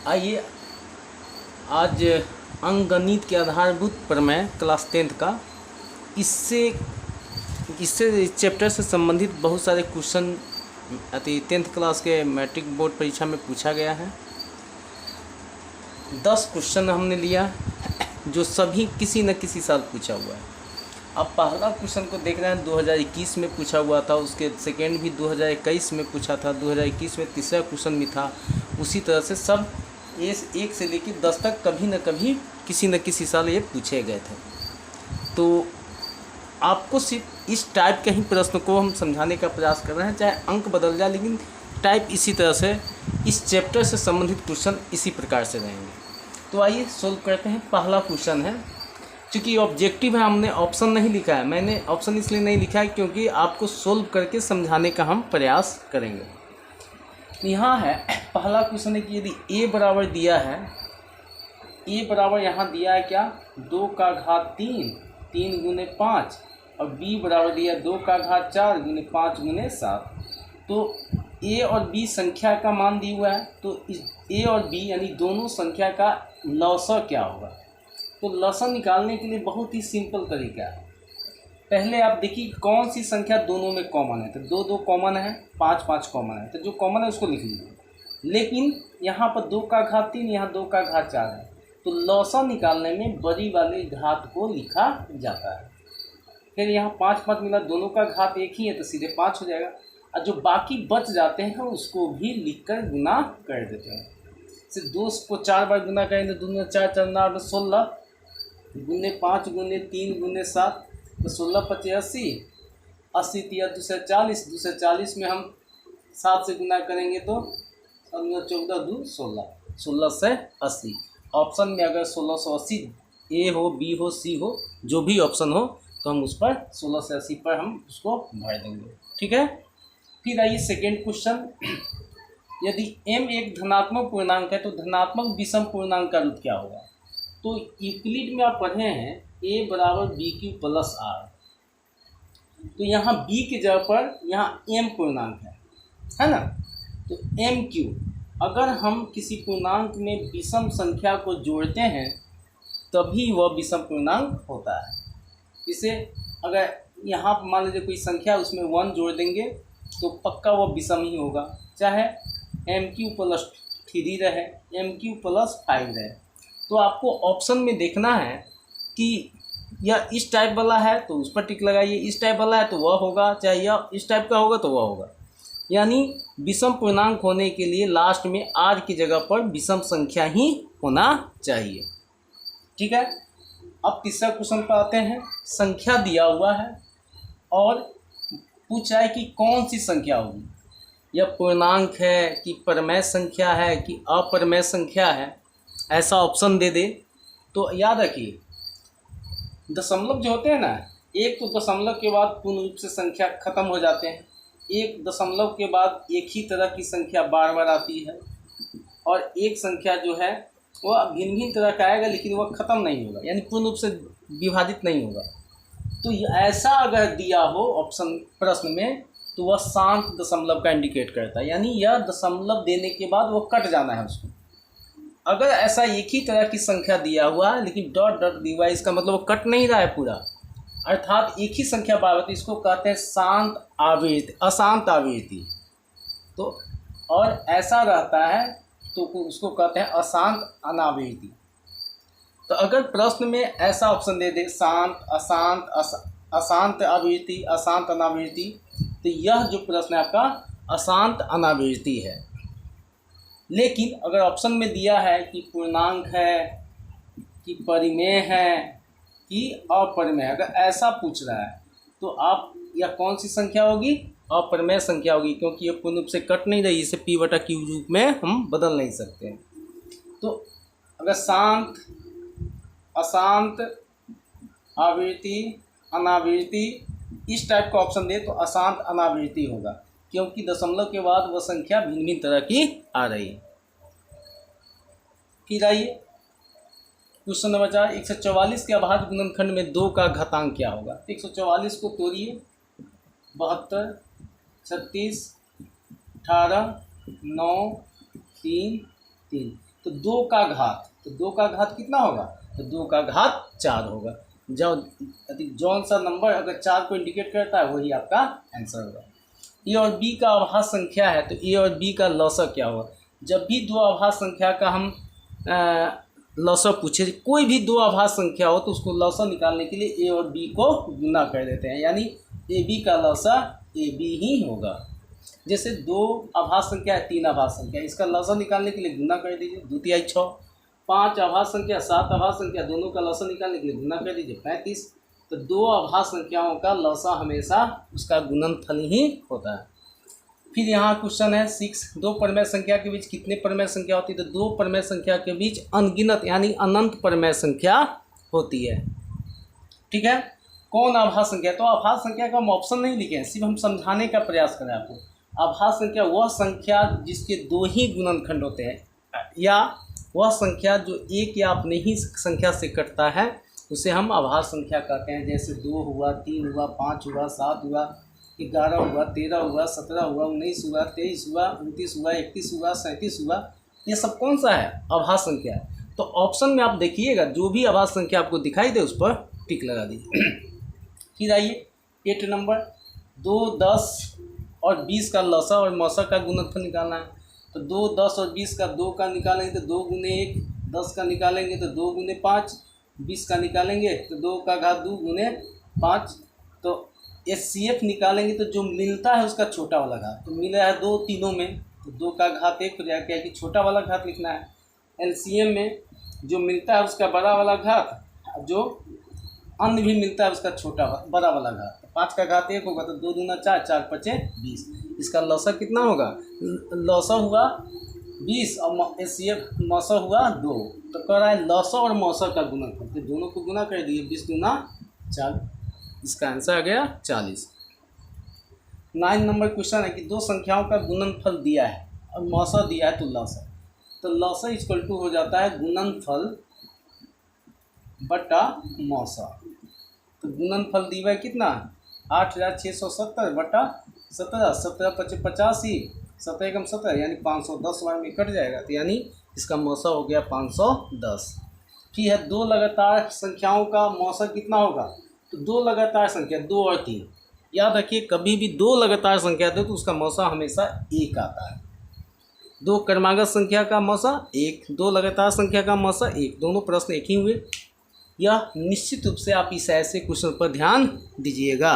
आइए आज अंकगणित के आधारभूत प्रमेय क्लास 10th का इससे इससे चैप्टर से संबंधित बहुत सारे क्वेश्चन 10th क्लास के मैट्रिक बोर्ड परीक्षा में पूछा गया है। 10 क्वेश्चन हमने लिया जो सभी किसी न किसी साल पूछा हुआ है। अब पहला क्वेश्चन को देख रहे हैं 2021 में पूछा हुआ था, उसके सेकेंड भी 2021 में पूछा था, 2021 में तीसरा क्वेश्चन भी था। उसी तरह से सब 1 से लेकर 10 तक कभी न कभी किसी न किसी साल ये पूछे गए थे। तो आपको सिर्फ इस टाइप के ही प्रश्न को हम समझाने का प्रयास कर रहे हैं, चाहे अंक बदल जाए लेकिन टाइप इसी तरह से, इस चैप्टर से संबंधित क्वेश्चन इसी प्रकार से रहेंगे। तो आइए सोल्व करते हैं। पहला क्वेश्चन है, चूँकि ऑब्जेक्टिव है हमने ऑप्शन नहीं लिखा है। मैंने ऑप्शन इसलिए नहीं लिखा है क्योंकि आपको सोल्व करके समझाने का हम प्रयास करेंगे। यहाँ है पहला क्वेश्चन है कि यदि a बराबर दिया है, a बराबर यहाँ दिया है क्या 2 का घात 3, 3 गुने 5, और b बराबर दिया 2 का घात 4 गुने 5 गुने 7। तो a और b संख्या का मान दिया हुआ है, तो इस a और b यानी दोनों संख्या का लौसा क्या होगा। तो लौसा निकालने के लिए बहुत ही सिंपल तरीका है। पहले आप देखिए कौन सी संख्या दोनों में कॉमन है। तो 2 2 कॉमन है, 5 5 कॉमन है, तो जो कॉमन है उसको लिख लीजिए। लेकिन यहाँ पर 2 का घात 3, यहाँ 2 का घात 4 है, तो लौसा निकालने में बड़ी वाले घात को लिखा जाता है। फिर यहाँ 5 5 मिला, दोनों का घात एक ही है तो सीधे 5 हो जाएगा, और जो बाकी बच जाते हैं उसको भी लिख कर गुना कर देते हैं। से 2 को 4 बार गुना करेंगे तो 2 4 4 9 16 गुने 5 गुने 3 गुने 7, तो 16 25 80, 80 तिया 240, 240 में हम 7 से गुना करेंगे तो 14 2 16, 16 से 80। ऑप्शन में अगर 1680 ए हो, बी हो, सी हो, जो भी ऑप्शन हो तो हम उस पर 16 से 80 पर हम उसको भर देंगे। ठीक है। फिर आइए सेकेंड क्वेश्चन, यदि m एक धनात्मक पूर्णांक है तो धनात्मक विषम पूर्णांक का रूप क्या होगा। तो यूक्लिड में आप पढ़े हैं a बराबर बी क्यू प्लस आर, तो यहाँ b की जगह पर यहाँ m पूर्णांक है ना। तो एम क्यू, अगर हम किसी पूर्णांक में विषम संख्या को जोड़ते हैं तभी वह विषम पूर्णांक होता है। इसे अगर यहाँ मान लीजिए कोई संख्या उसमें 1 जोड़ देंगे तो पक्का वह विषम ही होगा, चाहे एम क्यू प्लस 3 रहे, एम क्यू प्लस 5 रहे। तो आपको ऑप्शन में देखना है कि यह इस टाइप वाला है तो उस पर टिक लगाइए, इस टाइप वाला है तो वह होगा, चाहे यह इस टाइप का होगा तो वह होगा। यानी विषम पूर्णांक होने के लिए लास्ट में आर की जगह पर विषम संख्या ही होना चाहिए। ठीक है। अब तीसरा क्वेश्चन पर आते हैं। संख्या दिया हुआ है और पूछा है कि कौन सी संख्या होगी, यह पूर्णांक है कि परमेय संख्या है कि अपरमेय संख्या है, ऐसा ऑप्शन दे दे। तो याद रखिए दशमलव जो होते हैं ना, एक तो दशमलव के बाद पूर्ण रूप से संख्या खत्म हो जाते हैं, एक दशमलव के बाद एक ही तरह की संख्या बार बार आती है, और एक संख्या जो है वह भिन्न भिन्न तरह का आएगा लेकिन वह खत्म नहीं होगा, यानी पूर्ण रूप से विभाजित नहीं होगा। तो ऐसा अगर दिया हो ऑप्शन प्रश्न में तो वह शांत दशमलव का इंडिकेट करता है, यानी यह दशमलव देने के बाद वो कट जाना है उसको। अगर ऐसा एक ही तरह की संख्या दिया हुआ है लेकिन डॉट डॉट दिया हुआ है, इसका मतलब वो कट नहीं रहा है पूरा, अर्थात एक ही संख्या बार बार, इसको कहते हैं शांत आवृत्ति, अशांत आवृत्ति। तो और ऐसा रहता है तो उसको कहते हैं अशांत अनावृत्ति। तो अगर प्रश्न में ऐसा ऑप्शन दे दे शांत, अशांत, अशांत आवृत्ति, अशांत अनावृत्ति, तो यह जो प्रश्न है आपका अशांत अनावृत्ति है। लेकिन अगर ऑप्शन में दिया है कि पूर्णांक है कि परिमेय है कि अपरिमेय, अगर ऐसा पूछ रहा है तो आप यह कौन सी संख्या होगी, अपरिमेय संख्या होगी, क्योंकि ये पूर्ण रूप से कट नहीं रही, इसे p बटा q रूप में हम बदल नहीं सकते। तो अगर शांत, अशांत, आवृत्ति, अनावृत्ति, इस टाइप का ऑप्शन दे तो अशांत अनावृत्ति होगा, क्योंकि दशमलव के बाद वह संख्या भिन्न भिन्न तरह की आ रही है। फिर आइए क्वेश्चन नंबर 4, 144 के अभाज्य गुणनखंड में 2 का घातांक क्या होगा। 144 को तोड़िए, 72 36 18 9 3 3, तो 2 का घात, तो 2 का घात कितना होगा, तो 2 का घात 4 होगा। जब जौन सा नंबर अगर 4 को इंडिकेट करता है वही आपका आंसर होगा। ए और बी का आभाज्य संख्या है तो ए और बी का लॉसा क्या होगा। जब भी दो आभाज्य संख्या का हम लॉसा पूछे, कोई भी दो आभाज्य संख्या हो तो उसको लॉसा निकालने के लिए ए और बी को गुना कर देते हैं, यानी ए बी का लॉसा ए बी ही होगा। जैसे 2 आभाज्य संख्या है, 3 आभाज्य संख्या, इसका लॉसा निकालने के लिए गुना कर दीजिए, 2 तिहाई 6। 5 आभाज्य संख्या, 7 आभाज्य संख्या, दोनों का लॉसा निकालने के लिए गुना कर दीजिए, 35। तो 2 आभाज्य संख्याओं का लॉसा हमेशा उसका गुणनफल ही होता है। फिर यहाँ क्वेश्चन है 6, 2 परमेय संख्या के बीच कितने परमेय संख्या होती है। तो 2 परमेय संख्या के बीच अनगिनत यानी अनंत परमेय संख्या होती है। ठीक है, कौन आभाज्य संख्या, तो आभाज्य संख्या का हम ऑप्शन नहीं लिखे हैं, सिर्फ हम समझाने का प्रयास करें आपको। आभाज्य संख्या वह संख्या जिसके 2 ही गुणनखंड होते हैं, या वह संख्या जो एक या अपने ही संख्या से कटता है उसे हम आभाज्य संख्या कहते हैं। जैसे 2 हुआ, 3 हुआ, 5 हुआ, 7 हुआ, 11 हुआ, 13 हुआ, 17 हुआ, 19 हुआ, 23 हुआ, 29 हुआ, 31 हुआ, 37 हुआ, ये सब कौन सा है, आभाज्य संख्या है। तो ऑप्शन में आप देखिएगा जो भी आभाज्य संख्या आपको दिखाई दे उस पर टिक लगा दीजिए। फिर आइए 8 नंबर, 2, 10 और 20 का लॉसा और मौसा का गुणनफल निकालना है। तो 2, 10 और 20 का 2 का निकालेंगे तो 2 गुने 1, 10 का निकालेंगे तो 2 गुने 5, 20 का निकालेंगे तो 2 का घात 2 गुने 5। तो HCF निकालेंगे तो जो मिलता है उसका छोटा वाला घात, तो मिला है 2 तीनों में, तो 2 का घात 1 हो जाएगा, क्या कि छोटा वाला घात लिखना है। LCM में जो मिलता है उसका बड़ा वाला घात, जो अन्य भी मिलता है उसका छोटा बड़ा वाला घात। 5 का घात 1 होगा तो 2 दूना 4, 4 पचे 20। इसका लॉसा कितना होगा, लॉसा हुआ 20 और HCF मौसा हुआ 2। तो कह रहा है लॉसा और मौसा का गुणनफल, तो दोनों को गुना कर दिए, 20 दूना 40, इसका आंसर आ गया 40। 9 नंबर क्वेश्चन है कि 2 संख्याओं का गुणनफल दिया है और मौसा दिया है तो लॉसा, तो लॉसा इक्वल टू हो जाता है गुणनफल बटा मौसा। तो गुणनफल दिया है कितना, 8670 बटा 17, 17 पचे 85, 17 एकम 17 यानी 510 बार में कट जाएगा, तो यानी इसका मौसा हो गया 510। फिर है 2 लगातार संख्याओं का मौसा कितना होगा, तो 2 लगातार संख्या 2 और 3, याद रखिए कभी भी 2 लगातार संख्या दे तो उसका मौसा हमेशा 1 आता है। 2 क्रमागत संख्या का मौसा 1, 2 लगातार संख्या का मौसा 1, दोनों प्रश्न एक ही हुए। यह निश्चित रूप से आप इस ऐसे क्वेश्चन पर ध्यान दीजिएगा।